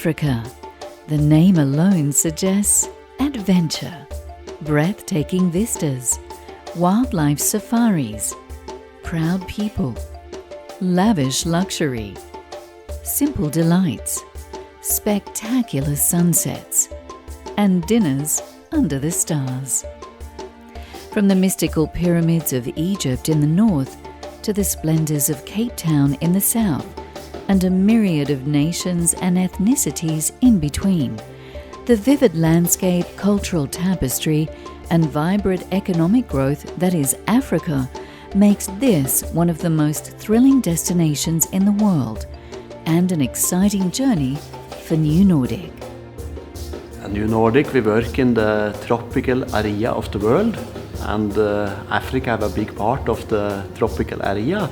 Africa. The name alone suggests adventure, breathtaking vistas, wildlife safaris, proud people, lavish luxury, simple delights, spectacular sunsets, and dinners under the stars. From the mystical pyramids of Egypt in the north to the splendours of Cape Town in the south, and a myriad of nations and ethnicities in between, the vivid landscape, cultural tapestry, and vibrant economic growth that is Africa makes this one of the most thrilling destinations in the world and an exciting journey for New Nordic. At New Nordic, we work in the tropical area of the world, and Africa have a big part of the tropical area.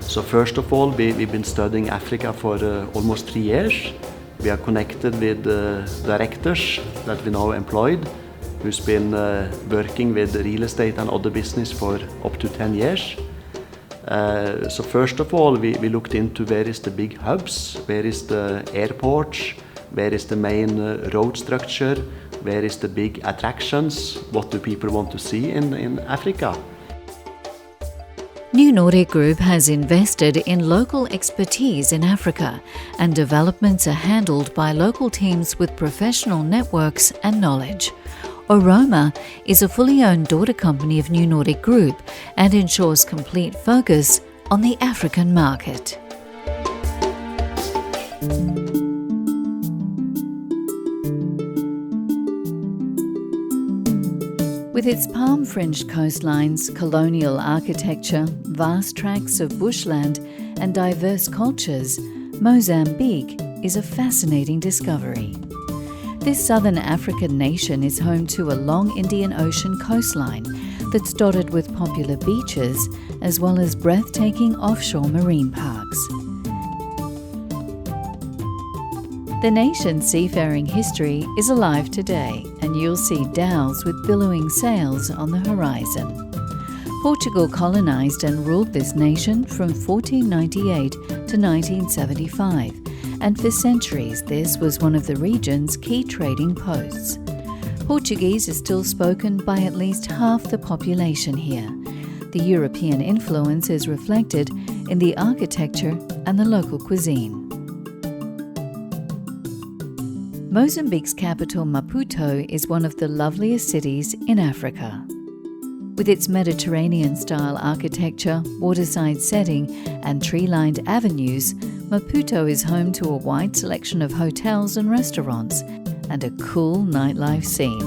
So first of all, we've been studying Africa for almost 3 years. We are connected with directors that we now employed, who's been working with real estate and other business for up to 10 years. So first of all, we looked into where is the big hubs, where is the airports, where is the main road structure, where is the big attractions, what do people want to see in Africa. New Nordic Group has invested in local expertise in Africa, and developments are handled by local teams with professional networks and knowledge. Oroma is a fully owned daughter company of New Nordic Group and ensures complete focus on the African market. With its palm-fringed coastlines, colonial architecture, vast tracts of bushland and diverse cultures, Mozambique is a fascinating discovery. This southern African nation is home to a long Indian Ocean coastline that's dotted with popular beaches as well as breathtaking offshore marine parks. The nation's seafaring history is alive today, and you'll see dhows with billowing sails on the horizon. Portugal colonised and ruled this nation from 1498 to 1975, and for centuries this was one of the region's key trading posts. Portuguese is still spoken by at least half the population here. The European influence is reflected in the architecture and the local cuisine. Mozambique's capital, Maputo, is one of the loveliest cities in Africa. With its Mediterranean-style architecture, waterside setting, and tree-lined avenues, Maputo is home to a wide selection of hotels and restaurants, and a cool nightlife scene.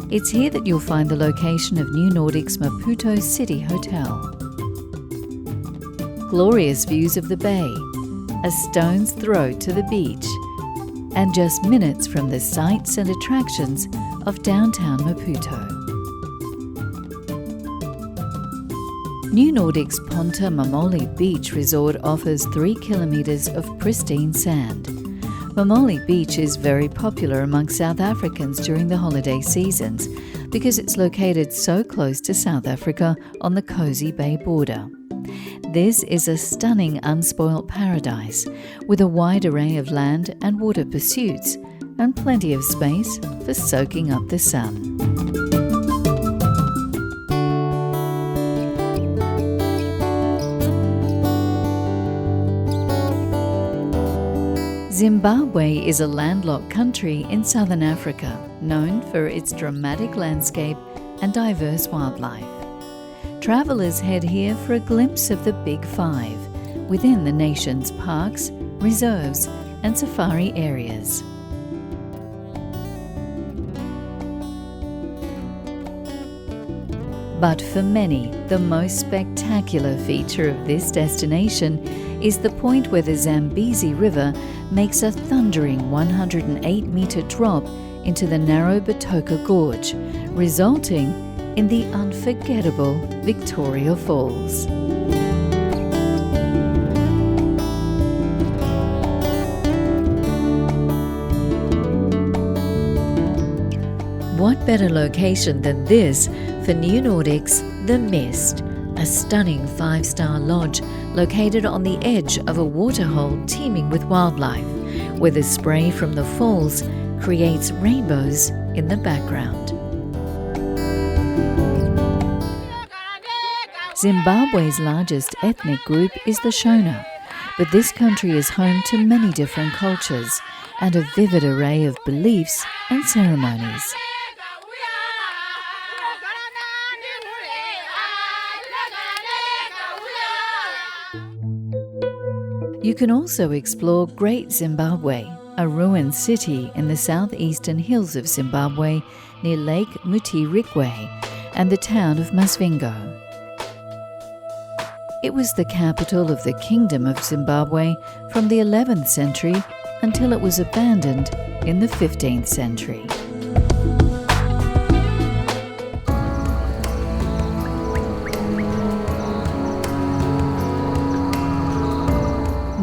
It's here that you'll find the location of New Nordic's Maputo City Hotel. Glorious views of the bay, a stone's throw to the beach, and just minutes from the sights and attractions of downtown Maputo. New Nordic's Ponta Mamoli Beach Resort offers 3 kilometres of pristine sand. Mamoli Beach is very popular among South Africans during the holiday seasons because it's located so close to South Africa on the Cosy Bay border. This is a stunning unspoilt paradise with a wide array of land and water pursuits and plenty of space for soaking up the sun. Zimbabwe is a landlocked country in southern Africa, known for its dramatic landscape and diverse wildlife. Travellers head here for a glimpse of the Big Five within the nation's parks, reserves, and safari areas. But for many, the most spectacular feature of this destination is the point where the Zambezi River makes a thundering 108-metre drop into the narrow Batoka Gorge, resulting in the unforgettable Victoria Falls. What better location than this for New Nordic's The Mist, a stunning 5-star lodge located on the edge of a waterhole teeming with wildlife, where the spray from the falls creates rainbows in the background. Zimbabwe's largest ethnic group is the Shona, but this country is home to many different cultures and a vivid array of beliefs and ceremonies. You can also explore Great Zimbabwe, a ruined city in the southeastern hills of Zimbabwe near Lake Mutirikwe and the town of Masvingo. It was the capital of the Kingdom of Zimbabwe from the 11th century until it was abandoned in the 15th century.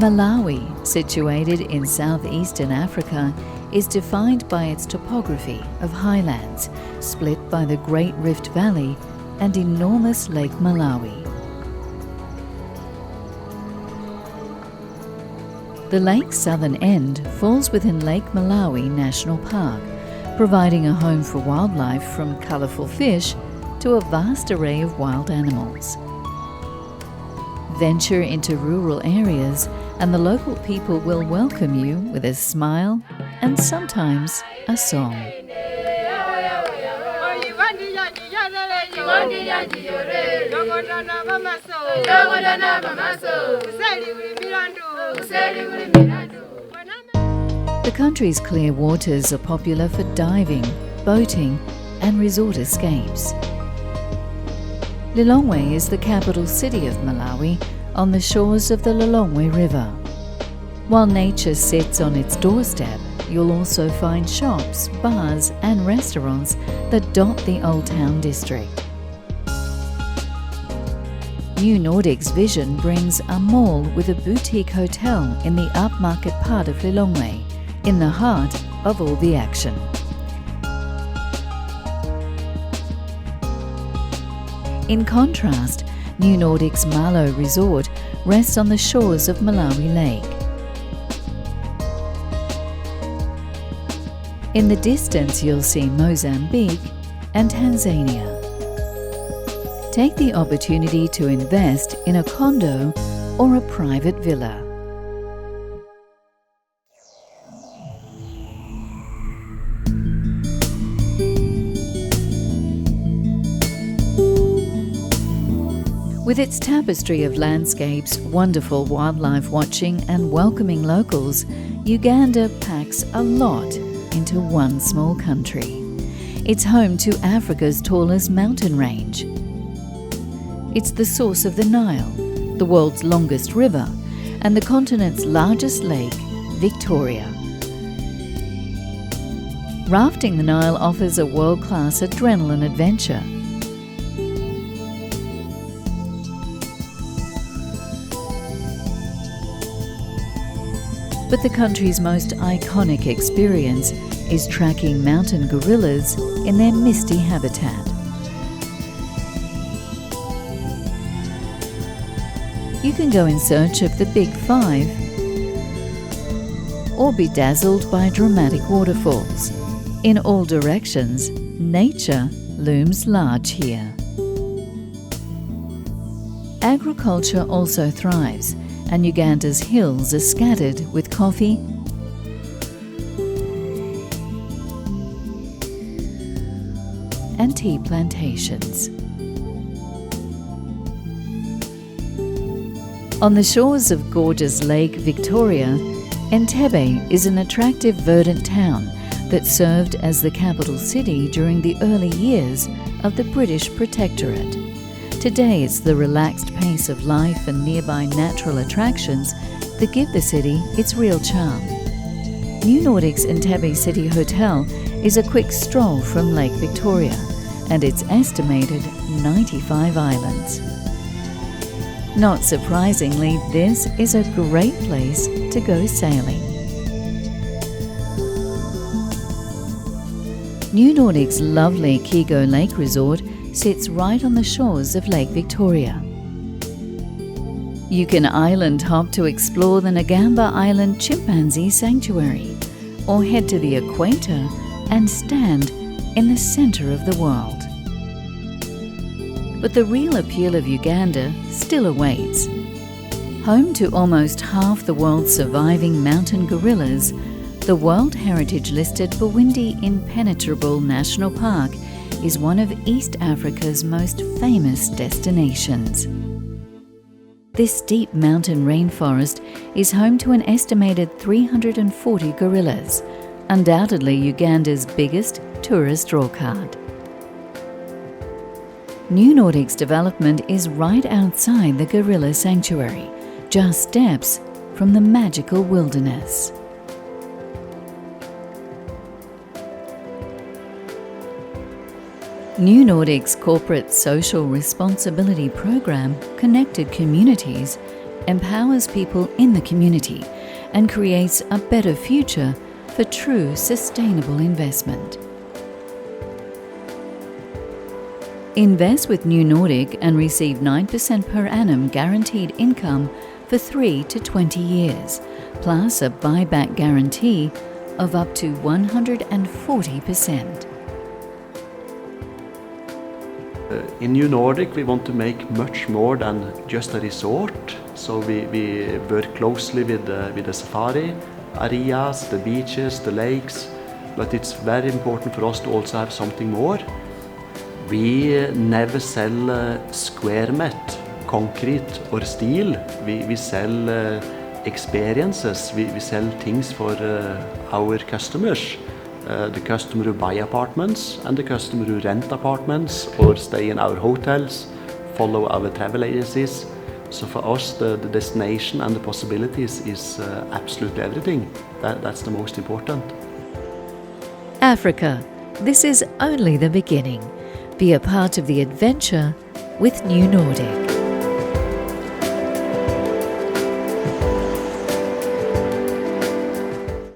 Malawi, situated in southeastern Africa, is defined by its topography of highlands split by the Great Rift Valley and enormous Lake Malawi. The lake's southern end falls within Lake Malawi National Park, providing a home for wildlife from colourful fish to a vast array of wild animals. Venture into rural areas and the local people will welcome you with a smile and sometimes a song. The country's clear waters are popular for diving, boating and resort escapes. Lilongwe is the capital city of Malawi on the shores of the Lilongwe River. While nature sits on its doorstep, you'll also find shops, bars and restaurants that dot the Old Town district. New Nordic's vision brings a mall with a boutique hotel in the upmarket part of Lilongwe, in the heart of all the action. In contrast, New Nordic's Malo Resort rests on the shores of Malawi Lake. In the distance you'll see Mozambique and Tanzania. Take the opportunity to invest in a condo or a private villa. With its tapestry of landscapes, wonderful wildlife watching and welcoming locals, Uganda packs a lot into one small country. It's home to Africa's tallest mountain range. It's the source of the Nile, the world's longest river, and the continent's largest lake, Victoria. Rafting the Nile offers a world-class adrenaline adventure. But the country's most iconic experience is tracking mountain gorillas in their misty habitat. You can go in search of the Big Five or be dazzled by dramatic waterfalls. In all directions, nature looms large here. Agriculture also thrives, and Uganda's hills are scattered with coffee, and tea plantations. On the shores of gorgeous Lake Victoria, Entebbe is an attractive verdant town that served as the capital city during the early years of the British Protectorate. Today it's the relaxed pace of life and nearby natural attractions that give the city its real charm. New Nordic's Entebbe City Hotel is a quick stroll from Lake Victoria and its estimated 95 islands. Not surprisingly, this is a great place to go sailing. New Nordic's lovely Kigo Lake Resort sits right on the shores of Lake Victoria. You can island hop to explore the Nagamba Island Chimpanzee Sanctuary, or head to the equator and stand in the center of the world. But the real appeal of Uganda still awaits. Home to almost half the world's surviving mountain gorillas, the World Heritage-listed Bwindi National Park is one of East Africa's most famous destinations. This deep mountain rainforest is home to an estimated 340 gorillas, undoubtedly Uganda's biggest tourist drawcard. New Nordic's development is right outside the gorilla sanctuary, just steps from the magical wilderness. New Nordic's corporate social responsibility program, Connected Communities, empowers people in the community and creates a better future for true sustainable investment. Invest with New Nordic and receive 9% per annum guaranteed income for 3 to 20 years, plus a buyback guarantee of up to 140%. In New Nordic, we want to make much more than just a resort. So we work closely with the safari areas, the beaches, the lakes, but it's very important for us to also have something more. We never sell square met, concrete or steel. We sell experiences. We sell things for our customers. The customer who buy apartments and the customer who rent apartments or stay in our hotels, follow our travel agencies. So for us, the destination and the possibilities is absolutely everything. That's the most important. Africa, this is only the beginning. Be a part of the adventure with New Nordic.